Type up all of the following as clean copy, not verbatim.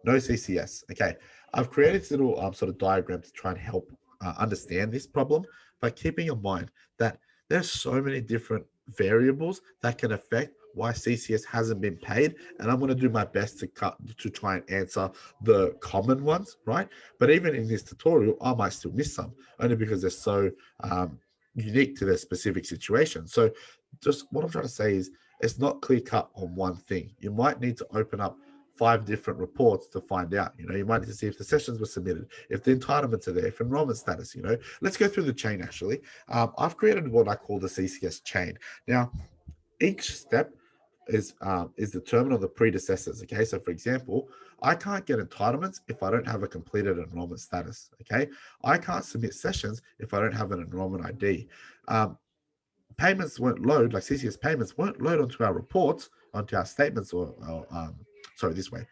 No CCS. Okay, I've created this little sort of diagram to try and help understand this problem, but keeping in mind that there's so many different variables that can affect why CCS hasn't been paid, and I'm going to do my best to try and answer the common ones, right? But even in this tutorial, I might still miss some, only because they're so unique to their specific situation. So just what I'm trying to say is it's not clear cut on one thing. You might need to open up 5 different reports to find out. You might need to see if the sessions were submitted, if the entitlements are there, if enrollment status. Let's go through the chain. Actually, I've created what I call the CCS chain. Now, each step is determined on the predecessors. Okay, so for example, I can't get entitlements if I don't have a completed enrollment status. Okay, I can't submit sessions if I don't have an enrollment ID. Payments won't load, like CCS payments won't load onto our reports, onto our statements, or sorry, this way.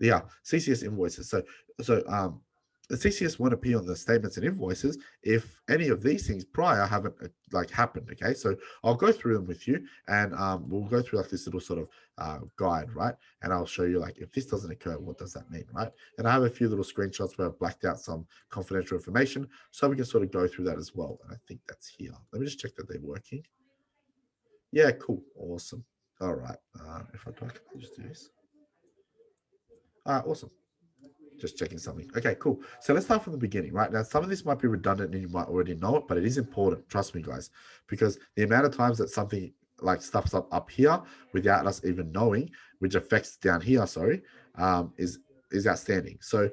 Yeah, CCS invoices. So the CCS won't appear on the statements and invoices if any of these things prior haven't happened. Okay, so I'll go through them with you, and we'll go through like this little sort of guide, right? And I'll show you like if this doesn't occur, what does that mean, right? And I have a few little screenshots where I've blacked out some confidential information, so we can sort of go through that as well. And I think that's here. Let me just check that they're working. Yeah, cool, awesome. All right, if I do, I can just do this. Awesome. Just checking something. Okay, cool. So let's start from the beginning, right? Now, some of this might be redundant and you might already know it, but it is important. Trust me, guys, because the amount of times that something like stuffs up here without us even knowing, which affects down here, sorry, is outstanding. So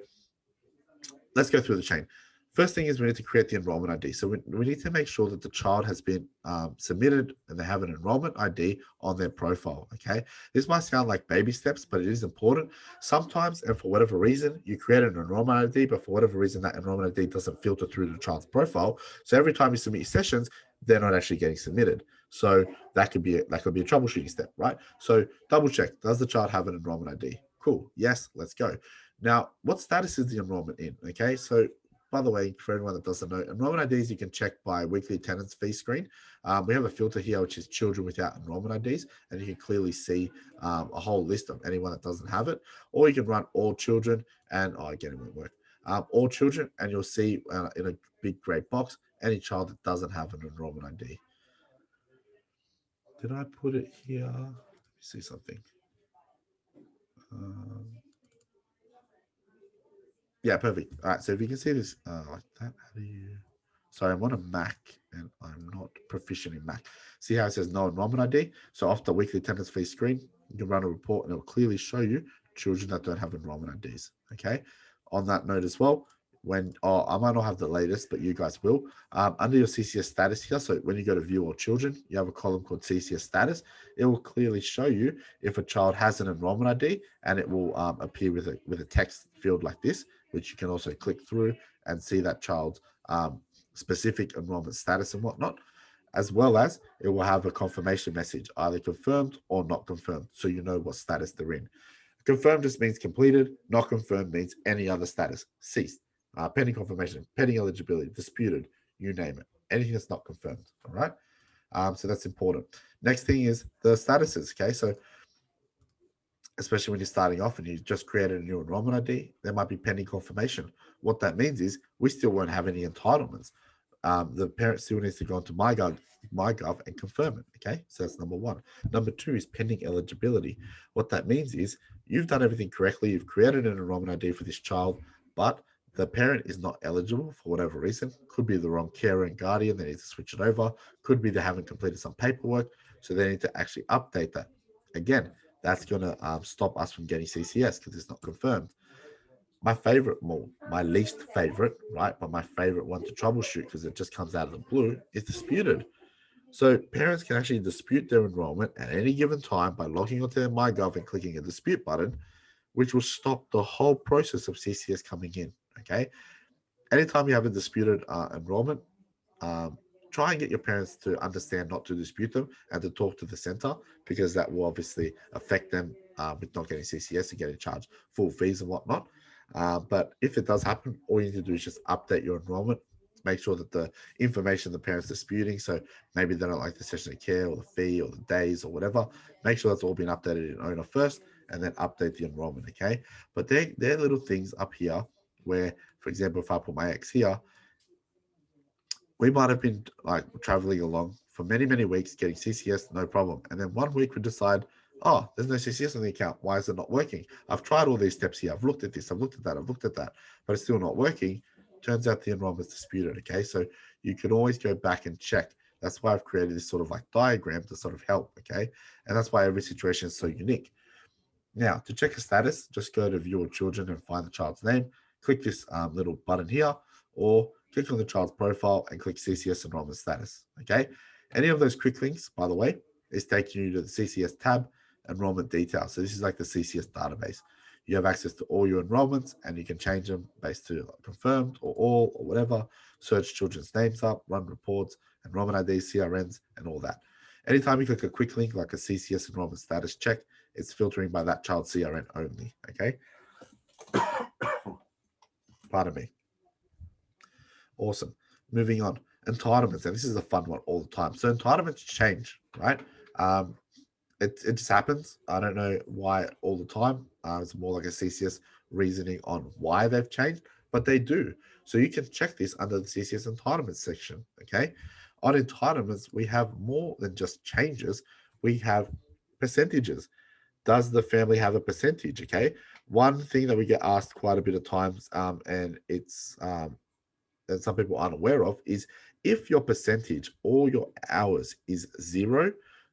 let's go through the chain. First thing is we need to create the enrollment ID. So we need to make sure that the child has been submitted and they have an enrollment ID on their profile, okay? This might sound like baby steps, but it is important. Sometimes, and for whatever reason, you create an enrollment ID, but for whatever reason, that enrollment ID doesn't filter through the child's profile. So every time you submit your sessions, they're not actually getting submitted. So that could be a troubleshooting step, right? So double check, does the child have an enrollment ID? Cool, yes, let's go. Now, what status is the enrollment in? Okay, so by the way, for anyone that doesn't know, enrollment IDs you can check by weekly attendance fee screen. We have a filter here, which is children without enrollment IDs, and you can clearly see a whole list of anyone that doesn't have it. Or you can run all children, and again, it won't work. All children, and you'll see in a big gray box any child that doesn't have an enrollment ID. Did I put it here? Let me see something. Yeah, perfect. All right, so if you can see this like that, how do you... Sorry, I'm on a Mac and I'm not proficient in Mac. See how it says no enrollment ID? So off the weekly attendance fee screen, you can run a report and it will clearly show you children that don't have enrollment IDs. Okay. On that note as well, I might not have the latest, but you guys will. Under your CCS status here, so when you go to view all children, you have a column called CCS status. It will clearly show you if a child has an enrollment ID, and it will appear with a text field like this, which you can also click through and see that child's specific enrollment status and whatnot, as well as it will have a confirmation message, either confirmed or not confirmed, so you know what status they're in. Confirmed just means completed, not confirmed means any other status, ceased, pending confirmation, pending eligibility, disputed, you name it, anything that's not confirmed. All right. So that's important. Next thing is the statuses. Okay. So especially when you're starting off and you just created a new enrollment ID, there might be pending confirmation. What that means is we still won't have any entitlements. The parent still needs to go into MyGov and confirm it. Okay, so that's number one. Number two is pending eligibility. What that means is you've done everything correctly. You've created an enrollment ID for this child, but the parent is not eligible for whatever reason. Could be the wrong carer and guardian. They need to switch it over. Could be they haven't completed some paperwork. So they need to actually update that. Again, that's going to stop us from getting CCS because it's not confirmed. My favorite, well, my least favorite, right? But my favorite one to troubleshoot because it just comes out of the blue is disputed. So parents can actually dispute their enrollment at any given time by logging onto their MyGov and clicking a dispute button, which will stop the whole process of CCS coming in. Okay. Anytime you have a disputed enrollment, try and get your parents to understand not to dispute them and to talk to the center, because that will obviously affect them with not getting CCS and getting charged full fees and whatnot. But if it does happen, all you need to do is just update your enrollment, make sure that the information the parents disputing, so maybe they don't like the session of care or the fee or the days or whatever, make sure that's all been updated in OWNA first, and then update the enrollment, okay? But they're little things up here where, for example, if I put my X here, we might have been like traveling along for many, many weeks getting CCS, no problem. And then one week we decide, oh, there's no CCS on the account. Why is it not working? I've tried all these steps here. I've looked at this, I've looked at that, I've looked at that, but it's still not working. Turns out the enrollment's disputed, okay? So you can always go back and check. That's why I've created this sort of like diagram to sort of help, okay? And that's why every situation is so unique. Now, to check a status, just go to View All Children and find the child's name. Click this little button here, or click on the child's profile and click CCS Enrollment Status, okay? Any of those quick links, by the way, is taking you to the CCS tab, Enrollment Details. So this is like the CCS database. You have access to all your enrollments, and you can change them based to confirmed or all or whatever. Search children's names up, run reports, enrollment IDs, CRNs, and all that. Anytime you click a quick link like a CCS Enrollment Status check, it's filtering by that child's CRN only, okay? Pardon me. Awesome. Moving on. Entitlements, and this is a fun one all the time. So entitlements change, right? It just happens. I don't know why all the time. It's more like a CCS reasoning on why they've changed, but they do. So you can check this under the CCS entitlements section, okay? On entitlements, we have more than just changes. We have percentages. Does the family have a percentage, okay? One thing that we get asked quite a bit of times, and it's that some people aren't aware of, is if your percentage or your hours is 0,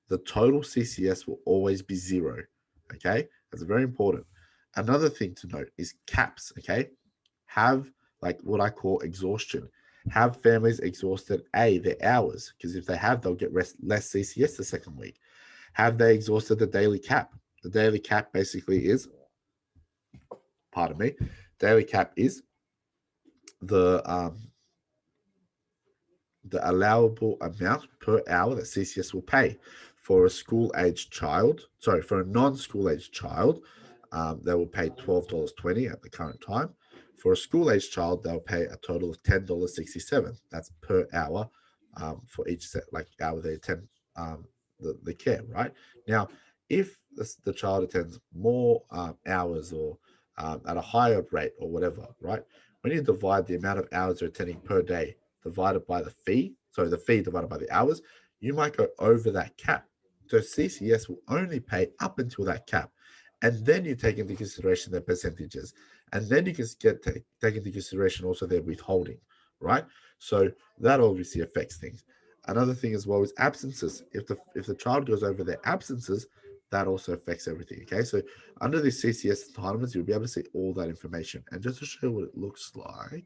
the total CCS will always be 0, okay? That's very important. Another thing to note is caps, okay? Have like what I call exhaustion. Have families exhausted their hours? Because if they have, they'll get less CCS the second week. Have they exhausted the daily cap? The daily cap basically is, pardon me, daily cap is the allowable amount per hour that CCS will pay for a school-aged child. Sorry, for a non-school-aged child, they will pay $12.20 at the current time. For a school-aged child, they'll pay a total of $10.67. That's per hour for each hour they attend the care, right? Now, if the child attends more hours or at a higher rate or whatever, right? When you divide the amount of hours they're attending per day divided by the fee, so the fee divided by the hours, you might go over that cap. So CCS will only pay up until that cap. And then you take into consideration their percentages. And then you can take into consideration also their withholding, right? So that obviously affects things. Another thing as well is absences. If the child goes over their absences, that also affects everything. Okay, so under the CCS entitlements, you'll be able to see all that information. And just to show you what it looks like,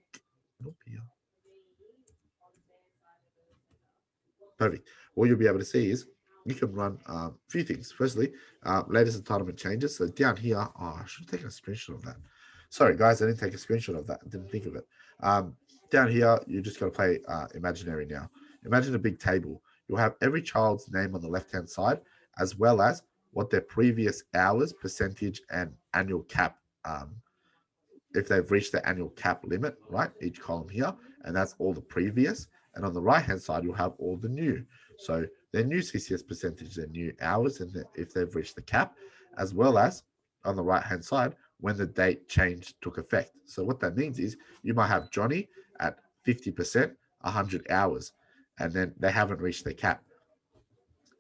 perfect. What you'll be able to see is you can run a few things. Firstly, latest entitlement changes. So down here, I should have taken a screenshot of that. Sorry, guys, I didn't take a screenshot of that. I didn't think of it. Down here, you just got to play imaginary now. Imagine a big table. You'll have every child's name on the left-hand side, as well as what their previous hours, percentage, and annual cap, if they've reached the annual cap limit, right? Each column here, and that's all the previous. And on the right-hand side, you'll have all the new. So their new CCS percentage, their new hours, and if they've reached the cap, as well as on the right-hand side, when the date change took effect. So what that means is you might have Johnny at 50%, 100 hours, and then they haven't reached the cap.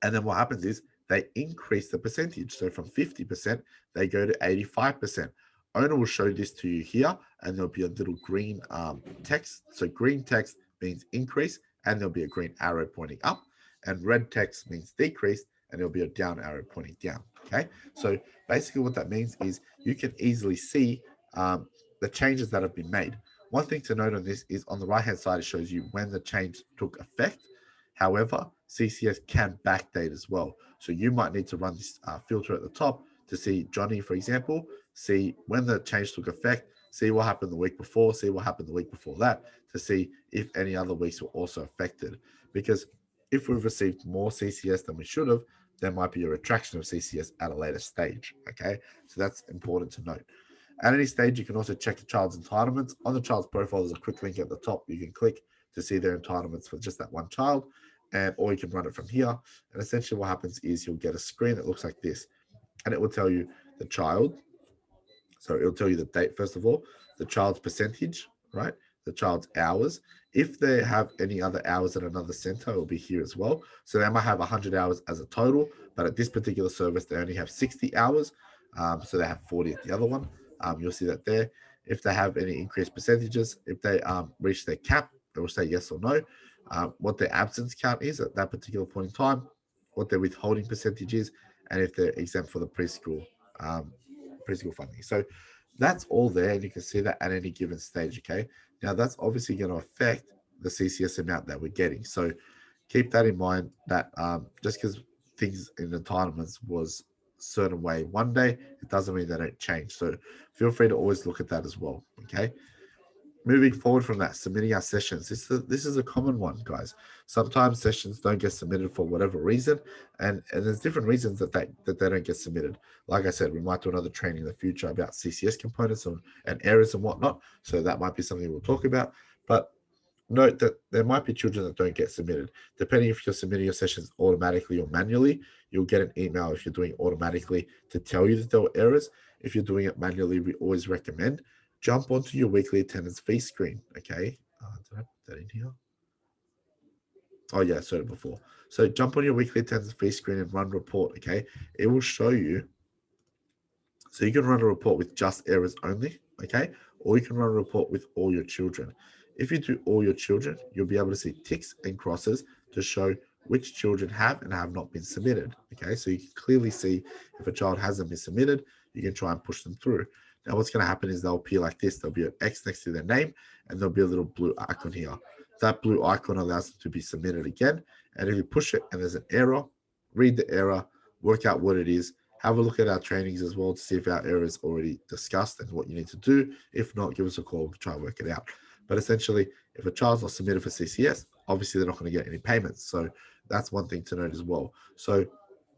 And then what happens is they increase the percentage. So from 50%, they go to 85%. OWNA will show this to you here, and there'll be a little green text. So green text means increase, and there'll be a green arrow pointing up, and red text means decrease, and there'll be a down arrow pointing down. Okay, so basically what that means is you can easily see the changes that have been made. One thing to note on this is on the right-hand side, it shows you when the change took effect. However, CCS can backdate as well. So you might need to run this filter at the top to see Johnny, for example, see when the change took effect, see what happened the week before, see what happened the week before that, to see if any other weeks were also affected. Because if we've received more CCS than we should have, there might be a retraction of CCS at a later stage, okay? So that's important to note. At any stage, you can also check the child's entitlements. On the child's profile, there's a quick link at the top you can click to see their entitlements for just that one child, or you can run it from here. And essentially what happens is you'll get a screen that looks like this, and it will tell you the child. So it'll tell you the date, first of all, the child's percentage, right? The child's hours. If they have any other hours at another center, it will be here as well. So they might have 100 hours as a total, but at this particular service, they only have 60 hours. So they have 40 at the other one. You'll see that there. If they have any increased percentages, if they reach their cap, it will say yes or no. What their absence count is at that particular point in time, what their withholding percentage is, and if they're exempt for the preschool funding. So that's all there, and you can see that at any given stage. Okay, now that's obviously going to affect the CCS amount that we're getting. So keep that in mind, that just because things in entitlements was a certain way one day, it doesn't mean they don't change. So feel free to always look at that as well. Okay, moving forward from that, submitting our sessions. This is a common one, guys. Sometimes sessions don't get submitted for whatever reason, and there's different reasons that they don't get submitted. Like I said, we might do another training in the future about CCS components and errors and whatnot. So that might be something we'll talk about. But note that there might be children that don't get submitted. Depending if you're submitting your sessions automatically or manually, you'll get an email if you're doing automatically to tell you that there were errors. If you're doing it manually, we always recommend jump onto your weekly attendance fee screen. Okay, did I put that in here? Oh yeah, I said it before. So jump on your weekly attendance fee screen and run report. Okay, it will show you. So you can run a report with just errors only. Okay, or you can run a report with all your children. If you do all your children, you'll be able to see ticks and crosses to show which children have and have not been submitted. Okay, so you can clearly see if a child hasn't been submitted, you can try and push them through. Now, what's going to happen is they'll appear like this. There'll be an X next to their name, and there'll be a little blue icon here. That blue icon allows them to be submitted again. And if you push it and there's an error, read the error, work out what it is, have a look at our trainings as well to see if our error is already discussed and what you need to do. If not, give us a call to try and work it out. But essentially, if a child's not submitted for CCS, obviously they're not going to get any payments. So that's one thing to note as well. So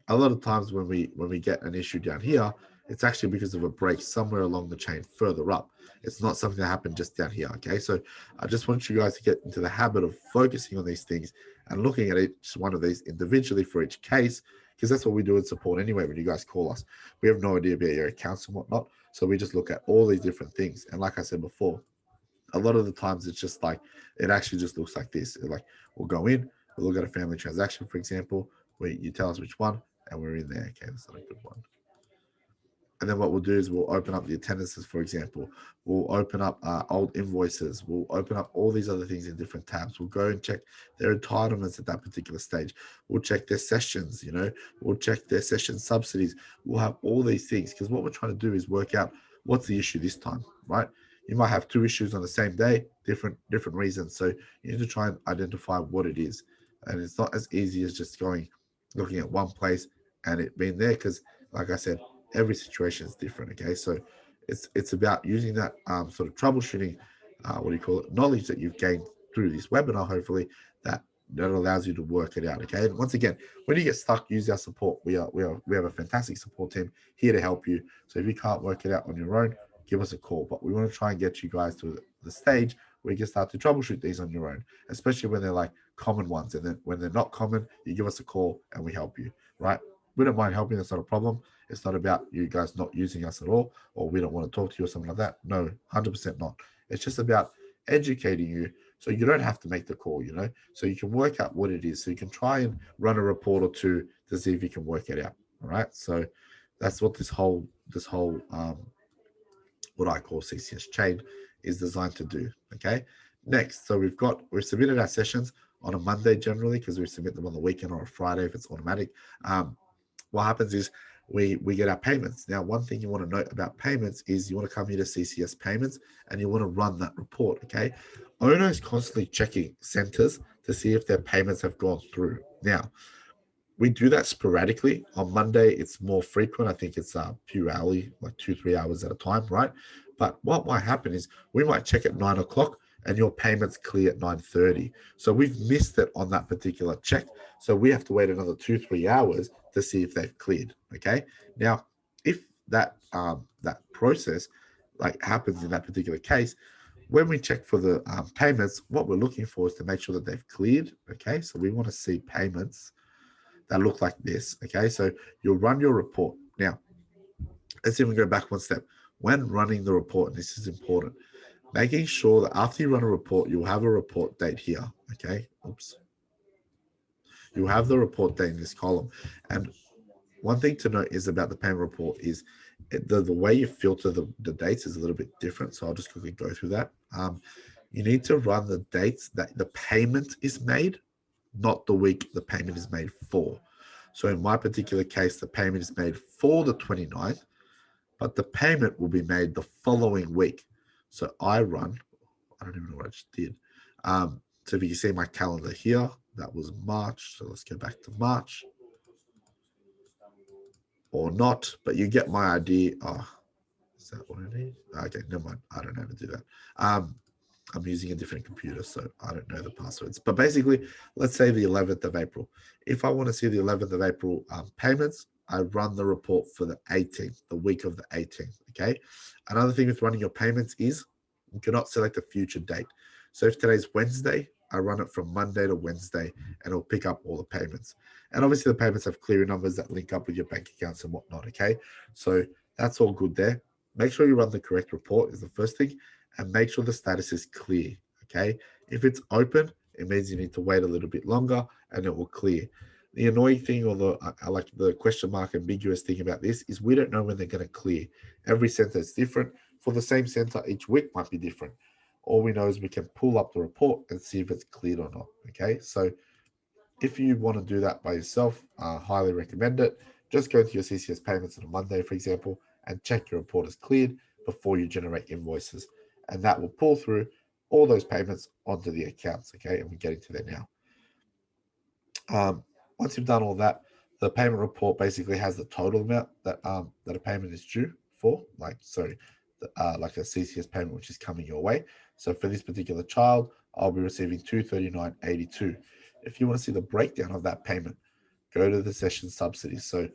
a lot of times when we get an issue down here, it's actually because of a break somewhere along the chain further up. It's not something that happened just down here. Okay, so I just want you guys to get into the habit of focusing on these things and looking at each one of these individually for each case, because that's what we do in support anyway. When you guys call us, we have no idea about your accounts and whatnot, so we just look at all these different things. And like I said before, a lot of the times it's just like, it actually just looks like this. Like, we'll go in, we'll look at a family transaction, for example, where you tell us which one, and we're in there. Okay, that's not a good one. And then what we'll do is we'll open up the attendances, for example. We'll open up old invoices. We'll open up all these other things in different tabs. We'll go and check their entitlements at that particular stage. We'll check their sessions, we'll check their session subsidies. We'll have all these things, because what we're trying to do is work out what's the issue this time, right? You might have two issues on the same day, different reasons. So you need to try and identify what it is. And it's not as easy as just looking at one place and it being there, because like I said, every situation is different. Okay, so it's about using that sort of troubleshooting, knowledge that you've gained through this webinar, hopefully, that allows you to work it out. Okay, and once again, when you get stuck, use our support. We have a fantastic support team here to help you. So if you can't work it out on your own, give us a call. But we want to try and get you guys to the stage where you can start to troubleshoot these on your own, especially when they're like common ones. And then when they're not common, you give us a call and we help you, right? We don't mind helping. That's not a problem. It's not about you guys not using us at all, or we don't want to talk to you or something like that. No, 100% not. It's just about educating you so you don't have to make the call, so you can work out what it is. So you can try and run a report or two to see if you can work it out. All right. So that's what this whole what I call CCS chain is designed to do. Okay. Next, so we've submitted our sessions on a Monday generally, because we submit them on the weekend or a Friday if it's automatic. What happens is we get our payments. Now, one thing you want to note about payments is you want to come here to CCS payments and you want to run that report. Okay. OWNA is constantly checking centers to see if their payments have gone through. Now, we do that sporadically. On Monday, it's more frequent. I think it's few hourly, like 2-3 hours at a time, right? But what might happen is we might check at 9 o'clock and your payment's clear at 9:30. So we've missed it on that particular check. So we have to wait another 2-3 hours to see if they've cleared. Okay. Now, if that process like happens in that particular case, when we check for the payments, what we're looking for is to make sure that they've cleared. Okay. So we want to see payments that look like this. Okay. So you'll run your report. Now, let's even go back one step. When running the report, and this is important, making sure that after you run a report, you'll have a report date here, okay? Oops. You'll have the report date in this column. And one thing to note is about the payment report is the way you filter the dates is a little bit different. So I'll just quickly go through that. You need to run the dates that the payment is made, not the week the payment is made for. So in my particular case, the payment is made for the 29th, but the payment will be made the following week. So I don't even know what I just did. So if you see my calendar here, that was March. So let's go back to March. Or not, but you get my idea. Oh, is that what it is? Okay, never mind. I don't know how to do that. I'm using a different computer, so I don't know the passwords. But basically, let's say the 11th of April. If I want to see the 11th of April payments, I run the report for the 18th, the week of the 18th, okay? Another thing with running your payments is you cannot select a future date. So if today's Wednesday, I run it from Monday to Wednesday, and it'll pick up all the payments. And obviously the payments have clearing numbers that link up with your bank accounts and whatnot, okay? So that's all good there. Make sure you run the correct report is the first thing, and make sure the status is clear, okay? If it's open, it means you need to wait a little bit longer and it will clear. The annoying thing, or the question mark ambiguous thing about this is we don't know when they're going to clear. Every center is different. For the same center, each week might be different. All we know is we can pull up the report and see if it's cleared or not, okay? So if you want to do that by yourself, I highly recommend it. Just go to your CCS payments on a Monday, for example, and check your report is cleared before you generate invoices. And that will pull through all those payments onto the accounts, okay? And we're getting to that now. Once you've done all that, the payment report basically has the total amount that that a payment is due for, like a CCS payment which is coming your way. So for this particular child, I'll be receiving $239.82. If you want to see the breakdown of that payment, go to the session subsidies. So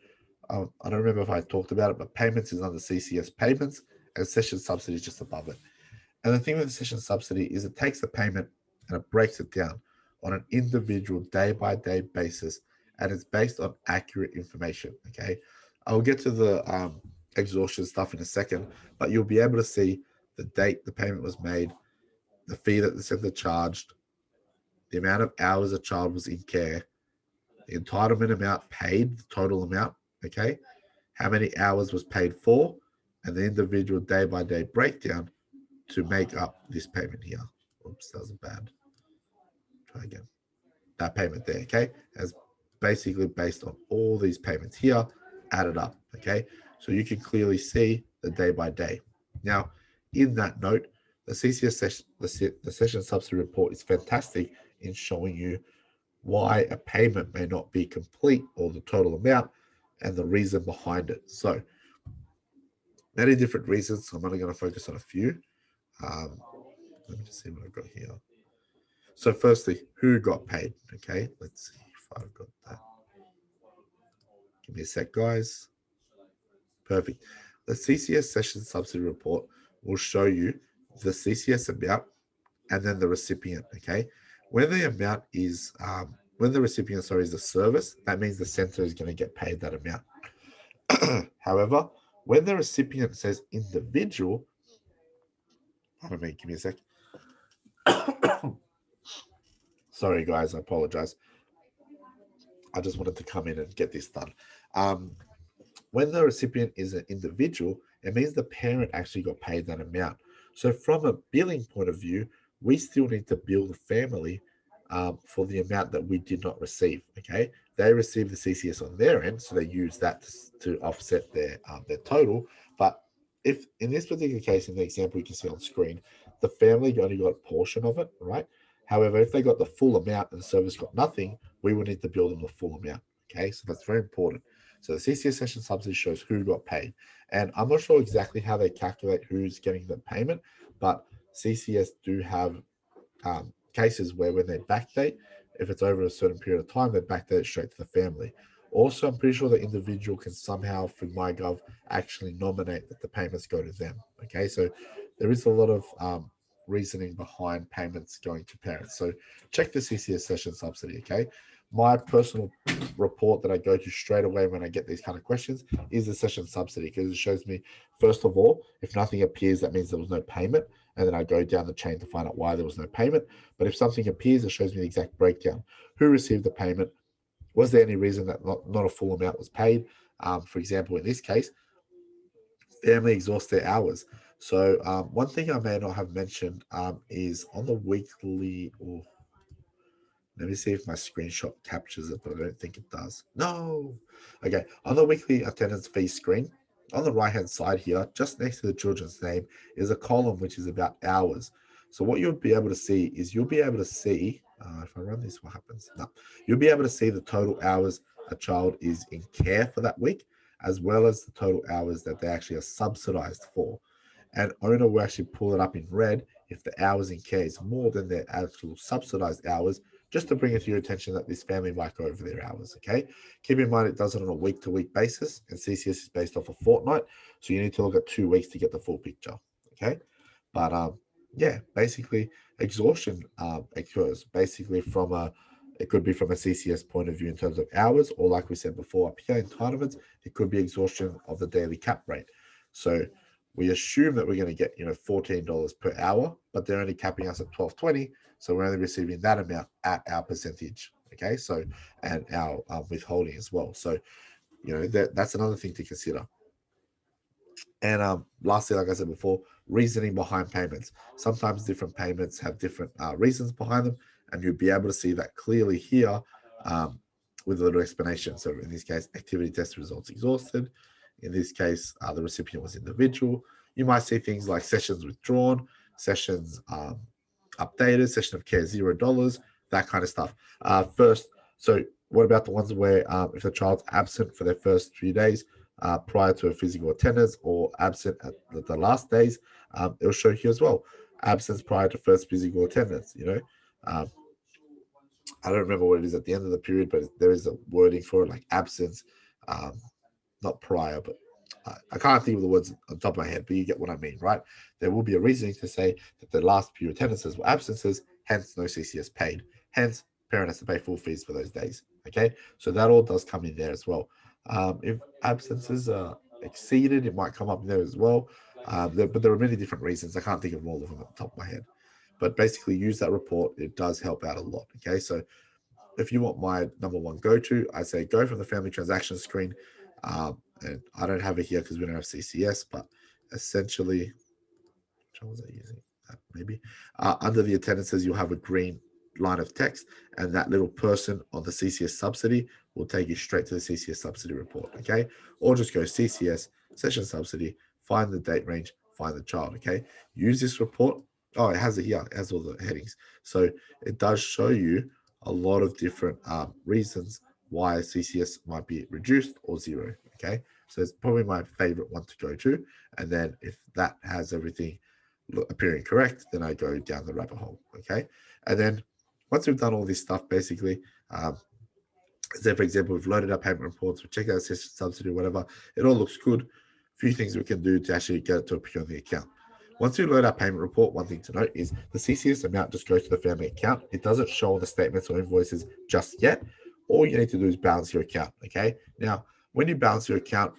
I don't remember if I talked about it, but payments is under CCS payments and session subsidy is just above it. And the thing with the session subsidy is it takes the payment and it breaks it down on an individual day-by-day basis, and it's based on accurate information, okay? I'll get to the exhaustion stuff in a second, but you'll be able to see the date the payment was made, the fee that the center charged, the amount of hours a child was in care, the entitlement amount paid, the total amount, okay? How many hours was paid for, and the individual day-by-day breakdown to make up this payment here. Oops, that was a bad. Try again. That payment there, okay, is basically based on all these payments here added up, okay? So you can clearly see the day by day. Now, in that note, the CCS session, the session subsidy report is fantastic in showing you why a payment may not be complete or the total amount and the reason behind it. So many different reasons. I'm only going to focus on a few. Let me just see what I've got here. So firstly, who got paid? Okay, let's see if I've got that. Give me a sec, guys. Perfect. The CCS session subsidy report will show you the CCS amount and then the recipient, okay? When the amount is, when the recipient, is the service, that means the center is going to get paid that amount. However, when the recipient says individual, give me a sec. Sorry, guys, I apologize. I just wanted to come in and get this done. When the recipient is an individual, it means the parent actually got paid that amount. So from a billing point of view, we still need to bill the family for the amount that we did not receive, okay? They receive the CCS on their end, so they use that to offset their total. But if in this particular case, in the example you can see on screen, the family only got a portion of it, right? However, if they got the full amount and the service got nothing, we would need to bill them the full amount, okay? So that's very important. So the CCS session subsidy shows who got paid. And I'm not sure exactly how they calculate who's getting the payment, but CCS do have cases where when they backdate, if it's over a certain period of time, they backdate it straight to the family. Also, I'm pretty sure the individual can somehow, through MyGov, actually nominate that the payments go to them. Okay, so there is a lot of reasoning behind payments going to parents. So check the CCS session subsidy, okay? my personal report that I go to straight away when I get these kind of questions is the session subsidy, because it shows me, first of all, if nothing appears, that means there was no payment. And then I go down the chain to find out why there was no payment. But if something appears, it shows me the exact breakdown. Who received the payment? Was there any reason that not a full amount was paid? For example, in this case, family exhausts their hours. So one thing I may not have mentioned is on the weekly, or let me see if my screenshot captures it, but I don't think it does. No. Okay, on the weekly attendance fee screen, on the right-hand side here, just next to the children's name, is a column which is about hours. So what you'll be able to see is if I run this, what happens? No, you'll be able to see the total hours a child is in care for that week, as well as the total hours that they actually are subsidized for. And OWNA will actually pull it up in red if the hours in care is more than their actual subsidized hours, just to bring it to your attention that this family might go over their hours, okay? Keep in mind it does it on a week-to-week basis, and CCS is based off a fortnight, so you need to look at 2 weeks to get the full picture, okay? But yeah, basically exhaustion occurs basically it could be from a CCS point of view in terms of hours, or like we said before, up here entitlements, it could be exhaustion of the daily cap rate. So we assume that we're going to get $14 per hour, but they're only capping us at $12.20, so we're only receiving that amount at our percentage, okay? So, and our withholding as well. So that's another thing to consider. And lastly, like I said before, reasoning behind payments. Sometimes different payments have different reasons behind them, and you'll be able to see that clearly here with a little explanation. So in this case, activity test results exhausted. In this case, the recipient was individual. You might see things like sessions withdrawn, sessions updated, session of care $0, that kind of stuff. So what about the ones where if the child's absent for their first 3 days prior to a physical attendance, or absent at the last days, it'll show here as well. Absence prior to first physical attendance, I don't remember what it is at the end of the period, but there is a wording for it, like absence, not prior, but I can't think of the words on top of my head, but you get what I mean, right? There will be a reasoning to say that the last few attendances were absences, hence no CCS paid. Hence, parent has to pay full fees for those days, okay? So that all does come in there as well. If absences are exceeded, it might come up there as well. But there are many different reasons. I can't think of all of them at the top of my head. But basically, use that report. It does help out a lot, okay? So if you want my number one go-to, I say go from the family transaction screen. And I don't have it here because we don't have CCS, but essentially, which one was I using? Maybe under the attendances, you'll have a green line of text, and that little person on the CCS subsidy will take you straight to the CCS subsidy report, okay? Or just go CCS, session subsidy, find the date range, find the child, okay? Use this report. Oh, it has it here. It has all the headings. So it does show you a lot of different reasons why CCS might be reduced or zero, okay? So it's probably my favorite one to go to. And then if that has everything appearing correct, then I go down the rabbit hole, okay? And then once we've done all this stuff, basically, say for example, we've loaded our payment reports, we check out session subsidy, whatever, it all looks good. A few things we can do to actually get it to appear on the account. Once you load our payment report, one thing to note is the CCS amount just goes to the family account. It doesn't show on the statements or invoices just yet. All you need to do is balance your account, okay? Now, when you balance your account,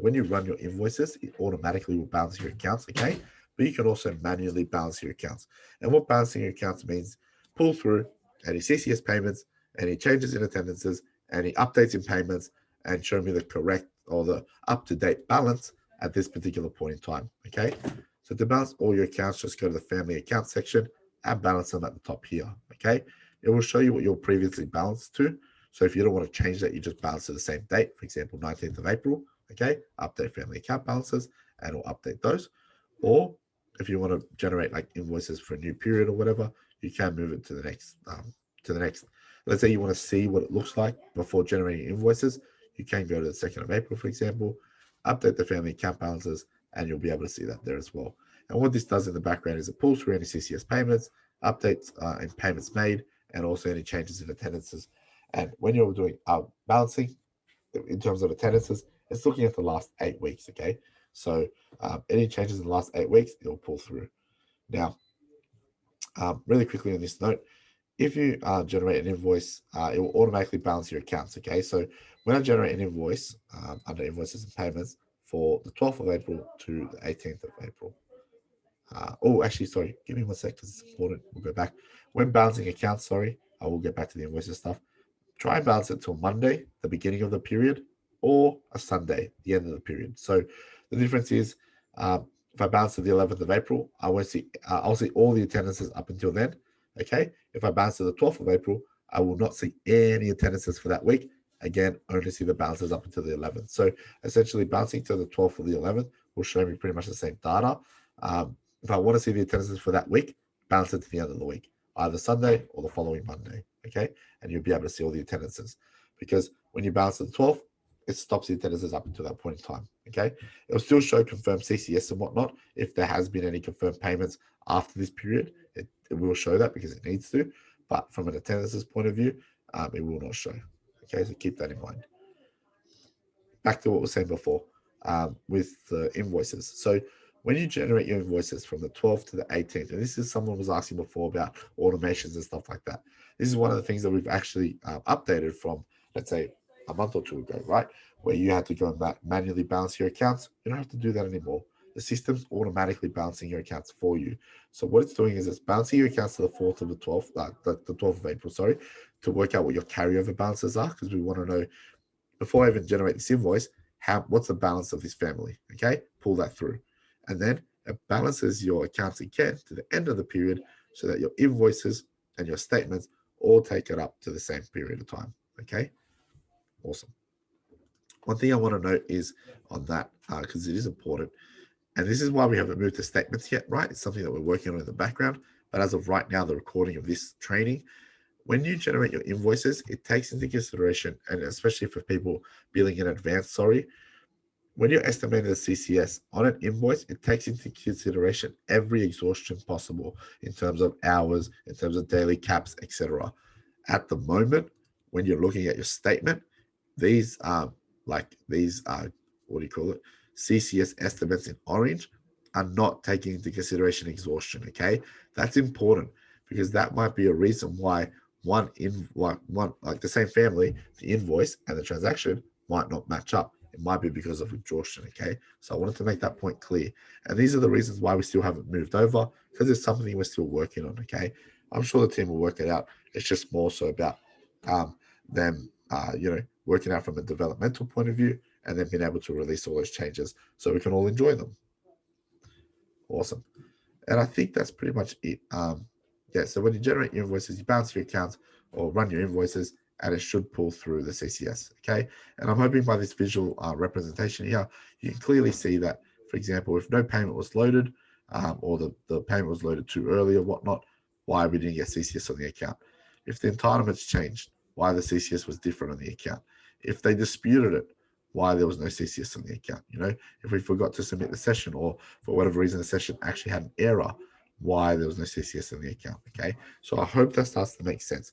when you run your invoices, it automatically will balance your accounts, okay? But you can also manually balance your accounts. And what balancing your accounts means, pull through any CCS payments, any changes in attendances, any updates in payments, and show me the correct or the up-to-date balance at this particular point in time, okay? So to balance all your accounts, just go to the family account section and balance them at the top here, okay? It will show you what you're previously balanced to. So if you don't want to change that, you just balance to the same date, for example, 19th of April, okay? Update family account balances, and it'll update those. Or if you want to generate like invoices for a new period or whatever, you can move it to the next, let's say you want to see what it looks like before generating invoices, you can go to the 2nd of April, for example, update the family account balances, and you'll be able to see that there as well. And what this does in the background is it pulls through any CCS payments, updates and payments made, and also any changes in attendances. And when you're doing balancing in terms of attendances, it's looking at the last 8 weeks, okay? So any changes in the last 8 weeks, it'll pull through. Now, really quickly on this note, if you generate an invoice, it will automatically balance your accounts. Okay, so when I generate an invoice under invoices and payments for the 12th of April to the 18th of April. Oh, actually, sorry, give me 1 sec because it's important. We'll go back. When balancing accounts, sorry, I will get back to the invoices stuff. Try and balance it till Monday, the beginning of the period, or a Sunday, the end of the period. So the difference is, if I balance to the 11th of April, I'll see all the attendances up until then. Okay. If I balance to the 12th of April, I will not see any attendances for that week. Again, only see the balances up until the 11th. So essentially, bouncing to the 12th or the 11th will show me pretty much the same data. If I want to see the attendances for that week, balance it to the end of the week, either Sunday or the following Monday. Okay, and you'll be able to see all the attendances, because when you balance to the 12th, it stops the attendances up until that point in time. Okay, it'll still show confirmed CCS and whatnot. If there has been any confirmed payments after this period, it will show that because it needs to. But from an attendances point of view, it will not show. Okay, so keep that in mind. Back to what we were saying before with the invoices. So when you generate your invoices from the 12th to the 18th, and this is someone was asking before about automations and stuff like that. This is one of the things that we've actually updated from, let's say, a month or two ago, right? Where you had to go and manually balance your accounts. You don't have to do that anymore. The system's automatically balancing your accounts for you. So what it's doing is it's balancing your accounts to the 4th of the 12th, the 12th of April, sorry, to work out what your carryover balances are, because we want to know, before I even generate this invoice, what's the balance of this family? Okay, pull that through. And then it balances your accounts again to the end of the period so that your invoices and your statements all take it up to the same period of time. Okay, awesome. One thing I want to note is on that, because it is important, and this is why we haven't moved to statements yet, right? It's something that we're working on in the background. But as of right now, the recording of this training, when you generate your invoices, it takes into consideration, and especially for people billing in advance, when you're estimating the CCS on an invoice, it takes into consideration every exhaustion possible in terms of hours, in terms of daily caps, etc. At the moment, when you're looking at your statement, these are what do you call it? CCS estimates in orange are not taking into consideration exhaustion. Okay, that's important because that might be a reason why one like the same family, the invoice and the transaction might not match up. It might be because of exhaustion. Okay, so I wanted to make that point clear, and these are the reasons why we still haven't moved over, because it's something we're still working on. Okay, I'm sure the team will work it out. It's just more so about them working out from a developmental point of view, and then being able to release all those changes so we can all enjoy them. Awesome. And I think that's pretty much it. Yeah, so when you generate your invoices, you bounce your accounts or run your invoices, and it should pull through the CCS. Okay, and I'm hoping by this visual representation here, you can clearly see that, for example, if no payment was loaded, or the payment was loaded too early or whatnot, why we didn't get CCS on the account. If the entitlements changed, why the CCS was different on the account. If they disputed it, why there was no CCS on the account. If we forgot to submit the session, or for whatever reason the session actually had an error, why there was no CCS in the account. Okay, so I hope that starts to make sense.